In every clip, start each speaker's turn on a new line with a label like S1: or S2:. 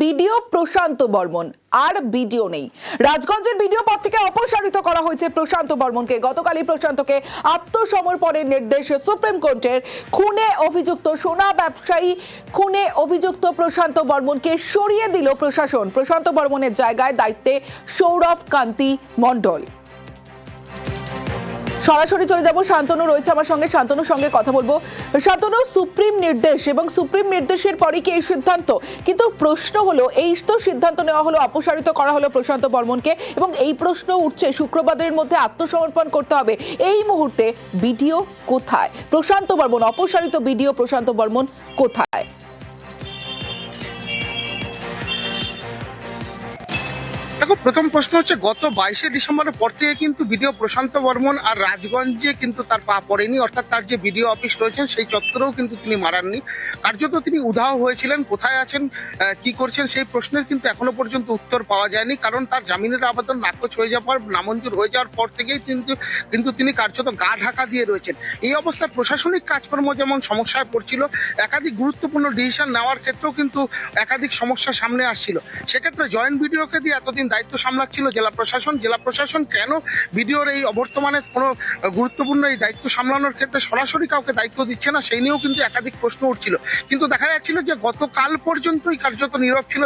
S1: Video প্রশান্ত বর্মন আর video নেই। রাজগঞ্জের video পদ থেকে অপসারিত করা হয়েছে প্রশান্ত বর্মনকে। গতকালই প্রশান্তকে আত্মসমর্পণের নির্দেশ সুপ্রিম কোর্টের। খুনে অভিযুক্ত সোনা ব্যবসায়ী খুনে অভিযুক্ত প্রশান্ত বর্মনকে সরিয়ে দিল প্রশাসন। প্রশান্ত বর্মনের জায়গায় দায়িত্বে সৌরভ কান্তি মণ্ডল। সরাসরি চলে যাব, শান্তনু রয়েছে আমার সঙ্গে, শান্তনুর সঙ্গে কথা বলবো। শান্তনু, সুপ্রিম নির্দেশ এবং সুপ্রিম নির্দেশের পরে কি এই সিদ্ধান্ত? কিন্তু প্রশ্ন হলো, এই তো সিদ্ধান্ত নেওয়া হলো, অপসারিত করা হলো প্রশান্ত বর্মনকে, এবং এই প্রশ্ন উঠছে শুক্রবারের মধ্যে আত্মসমর্পণ করতে হবে। এই মুহূর্তে ভিডিও কোথায়? প্রশান্ত বর্মন অপসারিত, ভিডিও প্রশান্ত বর্মন কোথায়?
S2: দেখো, প্রথম প্রশ্ন হচ্ছে গত 22শে ডিসেম্বরের পর থেকে কিন্তু ভিডিও প্রশান্ত বর্মন আর রাজগঞ্জে কিন্তু তার পা পড়েনি। অর্থাৎ তার যে ভিডিও অফিস রয়েছেন সেই চত্বরেও কিন্তু তিনি মারাননি। কার্যত তিনি উধাও হয়েছিলেন। কোথায় আছেন, কি করছেন, সেই প্রশ্নের কিন্তু এখনো পর্যন্ত উত্তর পাওয়া যায়নি। কারণ তার জামিনের আবেদন নাকচ হয়ে যাওয়ার, নামঞ্জুর হয়ে যাওয়ার পর থেকেই কিন্তু তিনি কার্যত গা ঢাকা দিয়ে রয়েছেন। এই অবস্থায় প্রশাসনিক কাজকর্ম যেমন সমস্যায় পড়ছিল, একাধিক গুরুত্বপূর্ণ ডিসিশন নেওয়ার ক্ষেত্রেও কিন্তু একাধিক সমস্যা সামনে আসছিল। সেক্ষেত্রে জয়েন্ট ভিডিওকে দিয়ে এতদিন দায়িত্ব সামলাচ্ছিল জেলা প্রশাসন কেন ভিডিওর এই অবর্তমানে কোনো গুরুত্বপূর্ণ এই দায়িত্ব সামলানোর ক্ষেত্রে সরাসরি কাউকে দায়িত্ব দিচ্ছে না, সেই নিয়েও কিন্তু একাধিক প্রশ্ন উঠছিল। কিন্তু দেখা যাচ্ছিল যে গতকাল পর্যন্তই কার্যত নীরব ছিল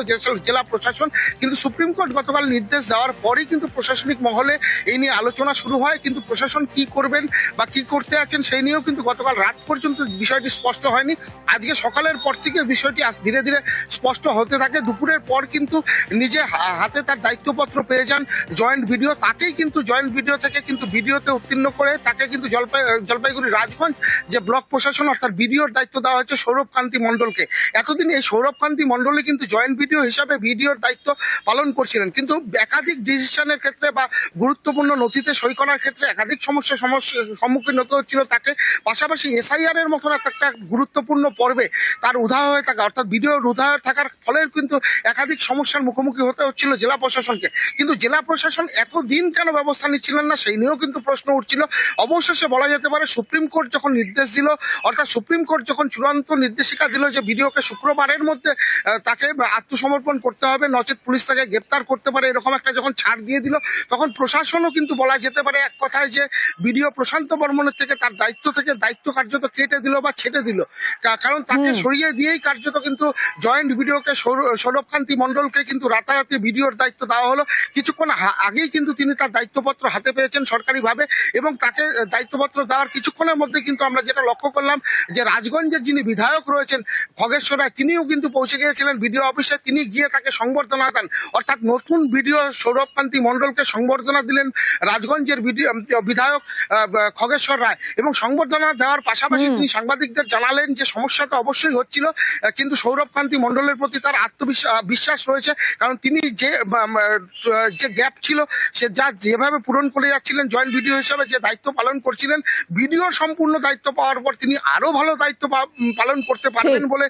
S2: জেলা প্রশাসন। কিন্তু সুপ্রিম কোর্ট গতকাল নির্দেশ দেওয়ার পরেই কিন্তু প্রশাসনিক মহলে এই নিয়ে আলোচনা শুরু হয়। কিন্তু প্রশাসন কি করবেন বা কি করতে আছেন সেই নিয়েও কিন্তু গতকাল রাত পর্যন্ত বিষয়টি স্পষ্ট হয়নি। আজকে সকালের পর থেকে বিষয়টি ধীরে ধীরে স্পষ্ট হতে থাকে। দুপুরের পর কিন্তু নিজে হাতে তার দায়িত্বপত্র পেয়ে যান জয়েন্ট ভিডিও। তাকেই কিন্তু জয়েন্ট ভিডিও থেকে কিন্তু ভিডিওতে উত্তীর্ণ করে তাকে কিন্তু জলপাইগুড়ি রাজগঞ্জ যে ব্লক প্রশাসন অর্থাৎ ভিডিওর দায়িত্ব দেওয়া হয়েছে সৌরভ কান্তি মণ্ডলকে। এতদিন এই সৌরভ কান্তি মণ্ডলই কিন্তু জয়েন্ট ভিডিও হিসাবে ভিডিওর দায়িত্ব পালন করছিলেন। কিন্তু একাধিক ডিসিশনের ক্ষেত্রে বা গুরুত্বপূর্ণ নথিতে সই করার ক্ষেত্রে একাধিক সমস্যার সম্মুখীন হতে হচ্ছিল তাকে। পাশাপাশি এসআইআর এর মতন একটা গুরুত্বপূর্ণ পর্বে তার উধাও হয়ে থাকা অর্থাৎ ভিডিওর উধাও হয়ে থাকার ফলে কিন্তু একাধিক সমস্যার মুখোমুখি হতে হচ্ছিল জেলা প্রশাসনকে। কিন্তু জেলা প্রশাসন এতদিন কেন ব্যবস্থা নিচ্ছিলেন না সেই নিয়েও কিন্তু প্রশ্ন উঠছিল। অবশেষে বলা যেতে পারে সুপ্রিম কোর্ট যখন নির্দেশ দিল, অর্থাৎ সুপ্রিম কোর্ট যখন চূড়ান্ত নির্দেশিকা দিল যে ভিডিওকে শুক্রবারের মধ্যে তাকে আত্মসমর্পণ করতে হবে, নচেত পুলিশ তাকে গ্রেপ্তার করতে পারে, এরকম একটা যখন ছাড় দিয়ে দিল, তখন প্রশাসনও কিন্তু বলা যেতে পারে এক কথায় যে ভিডিও প্রশান্ত বর্মনের থেকে তার দায়িত্ব কার্যত কেটে দিল বা ছেটে দিল। কারণ তাকে সরিয়ে দিয়েই কার্যত কিন্তু জয়েন্ট ভিডিওকে সৌরভ কান্তি মণ্ডলকে কিন্তু রাতারাতি ভিডিওর দায়িত্ব দেওয়া হলো। কিছুক্ষণ আগেই কিন্তু তিনি তার দায়িত্বপত্র হাতে পেয়েছেন সরকারিভাবে, এবং তাকে দায়িত্বপত্র দেওয়ার কিছুক্ষণের মধ্যে কিন্তু আমরা যেটা লক্ষ্য করলাম যে রাজগঞ্জের যিনি বিধায়ক রয়েছেন খগেশ্বর রায়, তিনিও কিন্তু পৌঁছে গিয়েছিলেন ভিডিও অফিসে। তিনি গিয়ে তাকে সংবর্ধনা দেন, অর্থাৎ নতুন ভিডিও সৌরভ কান্তি মণ্ডলকে সংবর্ধনা দিলেন রাজগঞ্জের বিধায়ক খগেশ্বর রায়। এবং সংবর্ধনা দেওয়ার পাশাপাশি তিনি সাংবাদিকদের জানালেন যে সমস্যা তো অবশ্যই হচ্ছিল, কিন্তু সৌরভ কান্তি মণ্ডলের প্রতি তার আত্মবিশ্বাস রয়েছে। কারণ তিনি যে গ্যাপ ছিল সে যেভাবে পূরণ করে যাচ্ছিলেন জয়েন্ট ভিডিও হিসেবে যে দায়িত্ব পালন করছিলেন, ভিডিওর সম্পূর্ণ দায়িত্ব পাওয়ার পর তিনি আরো ভালো দায়িত্ব পালন করতে পারবেন বলে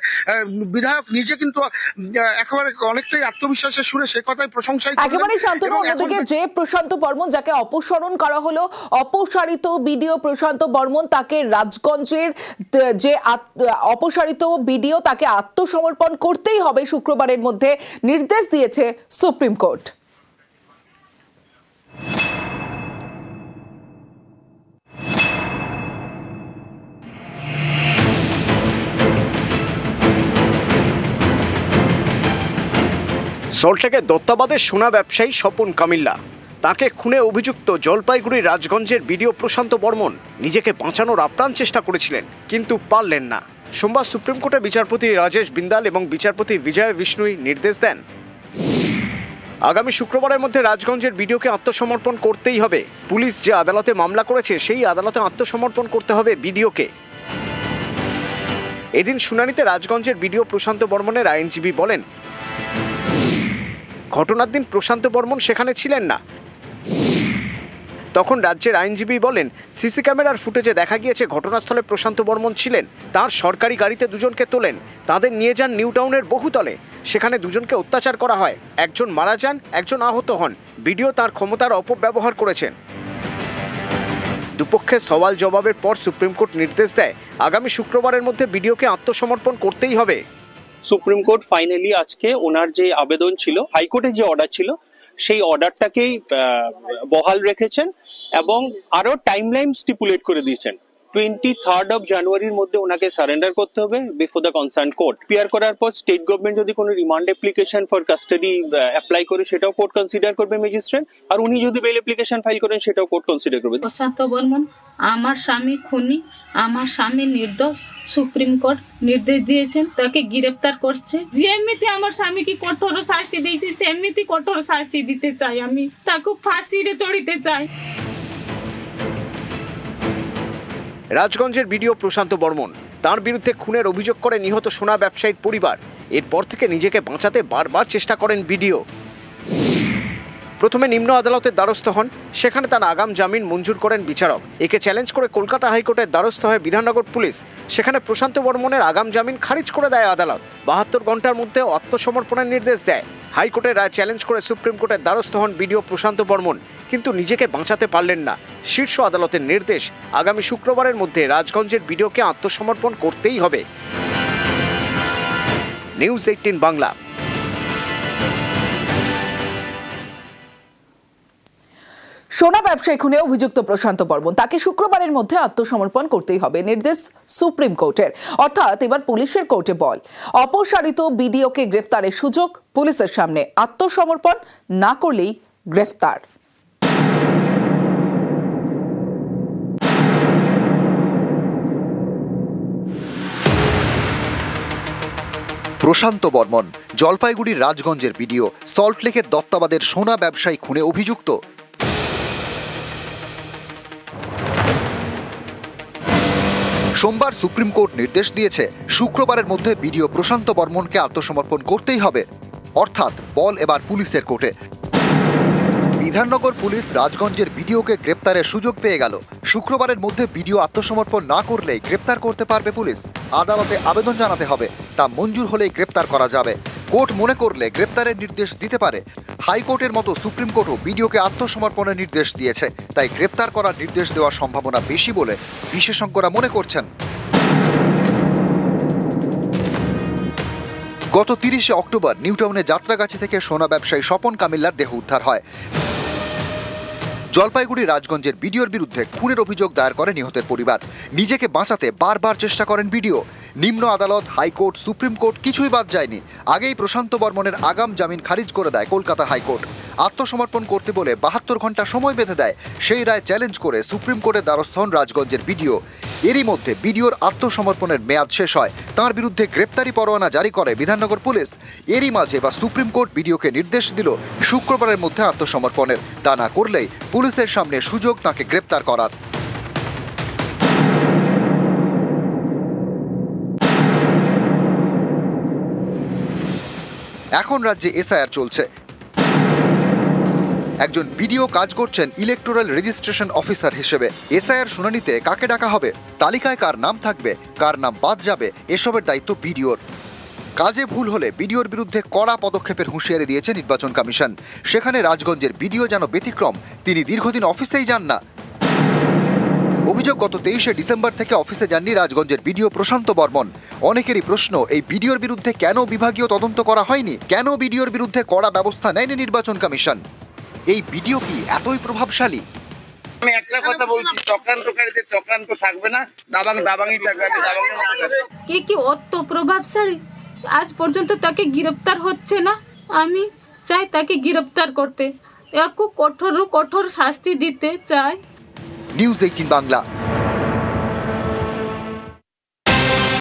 S2: বিধায়ক নিজে কিন্তু একেবারে অনেকটাই আত্মবিশ্বাসের সুরে সে কথাই প্রশংসাই করলেন।
S1: একেবারে শান্তনু, অন্যদিকে যে প্রশান্ত বর্মন যাকে অপসারণ করা হলো, অপসারিত ভিডিও প্রশান্ত বর্মন, তাকে রাজগঞ্জের যে অপসারিত ভিডিও তাকে আত্মসমর্পণ করতেই হবে শুক্রবারের মধ্যে, নির্দেশ দিয়েছে সুপ্রিম কোর্ট।
S3: সল্টলেকের দত্তাবাদের সোনা ব্যবসায়ী স্বপন কামিল্লা, তাকে খুনে অভিযুক্ত জলপাইগুড়ি রাজগঞ্জের ভিডিও প্রশান্ত বর্মন নিজেকে বাঁচানোর আপ্রাণ চেষ্টা করেছিলেন, কিন্তু পারলেন না। সোমবার সুপ্রিম কোর্টে বিচারপতি রাজেশ বিন্দাল এবং বিচারপতি বিজয় বিষ্ণুই নির্দেশ দেন আগামী শুক্রবারের মধ্যে রাজগঞ্জের ভিডিওকে আত্মসমর্পণ করতেই হবে। পুলিশ যে আদালতে মামলা করেছে সেই আদালতে আত্মসমর্পণ করতে হবে ভিডিওকে। এদিন শুনানিতে রাজগঞ্জের ভিডিও প্রশান্ত বর্মনের আইনজীবী বলেন, ঘটনার দিন প্রশান্ত বর্মন সেখানে ছিলেন না। তখন রাজ্যের আইনজীবী বলেন, সিসি ক্যামেরার ফুটেজে দেখা গিয়েছে ঘটনাস্থলে প্রশান্ত বর্মন ছিলেন। তার সরকারি গাড়িতে দুজনকে তোলেন, তাদের নিয়ে যান নিউ টাউনের বহুতলে। সেখানে দুজনকে অত্যাচার করা হয়, একজন মারা যান, একজন আহত হন। ভিডিও তার ক্ষমতার অপব্যবহার করেছেন। দুপক্ষের সওয়াল জবাবের পর সুপ্রিম কোর্ট নির্দেশ দেয় আগামী শুক্রবারের মধ্যে ভিডিওকে আত্মসমর্পণ করতেই হবে।
S4: সুপ্রিম কোর্ট ফাইনালি আজকে ওনার যে আবেদন ছিল, হাইকোর্টের যে অর্ডার ছিল সেই অর্ডারটাকেই বহাল রেখেছেন এবং আরো টাইমলাইন স্টিপুলেট করে দিয়েছেন। 23rd of জানুয়ারির মধ্যে ওনাকে সারেন্ডার করতে হবে before the concern court. Appear করার পর স্টেট গভর্নমেন্ট যদি কোনো remand application for custody apply করে সেটাও কোর্ট কনসিডার করবে ম্যাজিস্ট্রেট, আর উনি যদি বেল অ্যাপ্লিকেশন ফাইল করেন সেটাও কোর্ট কনসিডার করবে।
S5: প্রশান্ত বর্মন আমার স্বামী খুনি, আমার স্বামী নির্দোষ, সুপ্রিম কোর্ট নির্দেশ দিয়েছেন তাকে গ্রেফতার করছে। যেমনি আমার স্বামীকে কঠোর শাস্তি দিয়েছে সেমনি কঠোর শাস্তি দিতে চাই, আমি তাকে ফাঁসিতে চড়িতে চাই।
S3: রাজগঞ্জের বিডিও প্রশান্ত বর্মন, তার বিরুদ্ধে খুনের অভিযোগ করে নিহত সোনা ব্যবসায়ীর পরিবার। এরপর থেকে নিজেকে বাঁচাতে বারবার চেষ্টা করেন বিডিও। প্রথমে নিম্ন আদালতের দ্বারস্থ হন, সেখানে তার আগাম জামিন মঞ্জুর করেন বিচারক। একে চ্যালেঞ্জ করে কলকাতা হাইকোর্টের দ্বারস্থ হয় বিধাননগর পুলিশ। সেখানে প্রশান্ত বর্মনের আগাম জামিন খারিজ করে দেয় আদালত। 72 ঘন্টার মধ্যে আত্মসমর্পণের নির্দেশ দেয়। হাইকোর্টের রায় চ্যালেঞ্জ করে সুপ্রিম কোর্টের দ্বারস্থ হন বিডিও প্রশান্ত বর্মন, কিন্তু নিজেকে বাঁচাতে পারলেন না। শীর্ষ আদালতের নির্দেশ, আগামী শুক্রবারের মধ্যে রাজগঞ্জের বিডিওকে আত্মসমর্পণ করতেই হবে। নিউজ 18 বাংলা।
S1: সোনা ব্যবসায়ী খুনে অভিযুক্ত প্রশান্ত বর্মন, তাকে শুক্রবারের মধ্যে আত্মসমর্পণ করতেই হবে, নির্দেশ সুপ্রিম কোর্টের। অর্থাৎ এবার পুলিশের কোর্টে বল। অপসারিত বিডিওকে গ্রেফতারের সুযোগ পুলিশের সামনে, আত্মসমর্পণ না করলেই গ্রেফতার।
S6: প্রশান্ত বর্মন জলপাইগুড়ির রাজগঞ্জের বিডিও, সল্টলেকের দত্তাবাদের সোনা ব্যবসায়ী খুনে অভিযুক্ত। সোমবার সুপ্রিম কোর্ট নির্দেশ দিয়েছে শুক্রবারের মধ্যে বিডিও প্রশান্ত বর্মনকে আত্মসমর্পণ করতেই হবে, অর্থাৎ বল এবার পুলিশের কোর্টে। বিধাননগর পুলিশ রাজগঞ্জের বিডিওকে গ্রেপ্তারের সুযোগ পেয়ে গেল। শুক্রবারের মধ্যে বিডিও আত্মসমর্পণ না করলেই গ্রেপ্তার করতে পারবে পুলিশ। আদালতে আবেদন জানাতে হবে, তা মঞ্জুর হলেই গ্রেপ্তার করা যাবে। কোর্ট মনে করলে গ্রেপ্তারের নির্দেশ দিতে পারে। হাইকোর্টের মতো সুপ্রিম কোর্টও বিডিওকে আত্মসমর্পণের নির্দেশ দিয়েছে, তাই গ্রেপ্তার করার নির্দেশ দেওয়ার সম্ভাবনা বেশি বলে বিশেষজ্ঞরা মনে করছেন। গত 30শে অক্টোবর নিউটাউনে যাত্রাগাছি থেকে সোনা ব্যবসায়ী স্বপন কামিল্লার দেহ উদ্ধার হয়। জলপাইগুড়ি রাজগঞ্জের বিডিওর বিরুদ্ধে খুনের অভিযোগ দায়ের করে নিহতের পরিবার। নিজেকে বাঁচাতে বারবার চেষ্টা করেন বিডিও। নিম্ন আদালত, হাইকোর্ট, সুপ্রিম কোর্ট কিছুই বাদ যায়নি। আগেই প্রশান্ত বর্মনের আগাম জামিন খারিজ করে দেয় কলকাতা হাইকোর্ট। আত্মসমর্পণ করতে বলে 72 ঘন্টা সময় বেঁধে দেয়। সেই রায় চ্যালেঞ্জ করে সুপ্রিম কোর্টের দ্বারস্থ হন রাজগঞ্জের বিডিও। এরই মধ্যে বিডিওর আত্মসমর্পণের মেয়াদ শেষ হয়। তার বিরুদ্ধে গ্রেপ্তারি পরোয়ানা জারি করে বিধাননগর পুলিশ। এরই মাঝে বা সুপ্রিম কোর্ট বিডিওকে নির্দেশ দিল শুক্রবারের মধ্যে আত্মসমর্পণের। তা না করলেই পুলিশের সামনে সুযোগ তাকে গ্রেপ্তার করার। এখন রাজ্যে এসআইআর চলছে। একজন বিডিও কাজ করছেন ইলেকটোরাল রেজিস্ট্রেশন অফিসার হিসেবে। এসআইআর শুনানিতে কাকে ডাকা হবে, তালিকায় কার নাম থাকবে, কার নাম বাদ যাবে, এসবের দায়িত্ব বিডিওর। কাজে ভুল হলে বিডিওর বিরুদ্ধে কড়া পদক্ষেপের হুঁশিয়ারি দিয়েছে নির্বাচন কমিশন। সেখানে রাজগঞ্জের বিডিও যেন ব্যতিক্রম, তিনি দীর্ঘদিন অফিসেই যান না। অভিযোগ, গত 23শে ডিসেম্বর থেকে অফিসে যাননি রাজগঞ্জের বিডিও প্রশান্ত বর্মন। অনেকেরই প্রশ্ন, এই বিডিওর বিরুদ্ধে কেন বিভাগীয় তদন্ত করা হয়নি, কেন বিডিওর বিরুদ্ধে কড়া ব্যবস্থা নেয়নি নির্বাচন কমিশন? এই বিডিও কি এতই প্রভাবশালী?
S2: আমি একটা কথা বলছি, চক্রান্তকারীদের চক্রান্ত থাকবে না, দাবাংই থাকবে।
S5: কি অত প্রভাবশালী? আজ পর্যন্ত তাকে গ্রেফতার হচ্ছে না। আমি চাই তাকে গ্রেফতার করতে, কঠোর শাস্তি দিতে চাই।
S6: নিউজ 18 বাংলা।